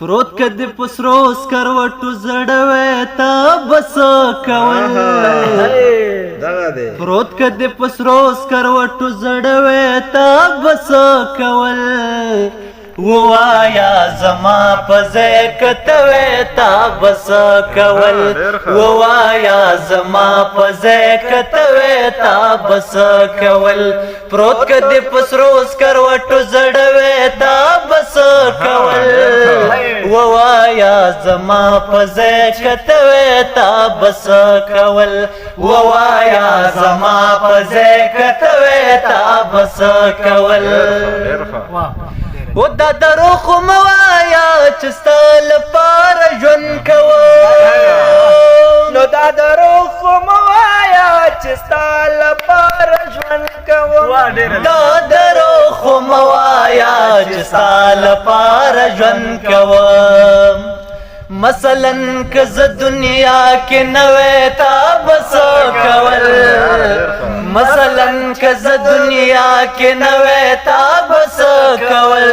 پروت کدی پسرو سکروټو زړوي تا بس کول پروت کدی پسرو سکروټو زړوي تا بس کول ووایا زما پزې کتوي تا بس کول ووایا زما پزې کتوي تا بس کول پروت کدی پسرو سکروټو زړوي تا بس کول ووایا زما پزې کتوي تا بس کول ووایا زما پزې کتوي تا بس کول و دا درو خو موایا چې ستا لپاره ژوند کوم نو دا درو خو موایا چې ستا لپاره ژوند کوم دا درو خو موایا چې ستا لپاره ژوند کوم مثلا که زه دنیا کې نوې تا بس کول مثلا که زه دنیا کې نوې تا بس کول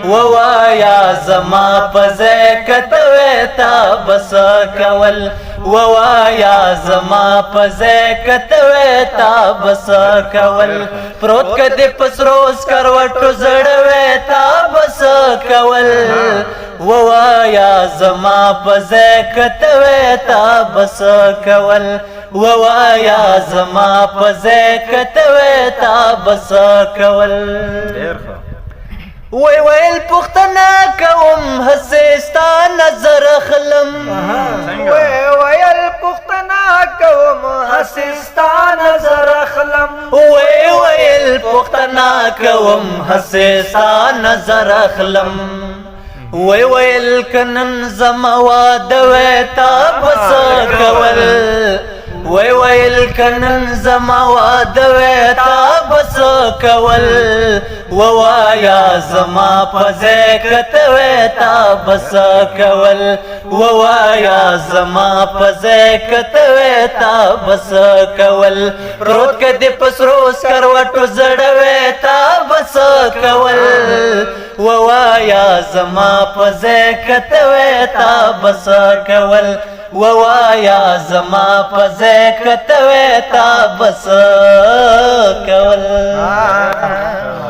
ووایا زما پزې کتوي تا بس کول ووایا زما پزې کتوي تا بس کول پروت کدی پسرو سکروټو زړوي تا بس کول ووایا زما پزې کتوي تا بس کول ووایا زما پزې کتوي تا بس کول وی ویل پختنه کوم هسې ستا نظر اخلم وی ویل پختنه کوم هسې ستا نظر اخلم وی ویل پختنه کوم هسې ستا نظر اخلم وی ویل کنن زما واده وی تا بس کول وی ویل کنن زما واده وی تا بس کول ووایا زما پزې کتوي تا بس کول ووایا زما پزې کتوي تا بس کول پروت کدی پسرو سکروټو زړوي تا بس کول ووایا زما پزې کتوي تا بس کول ووایا زما پزې کتوي تا بس کول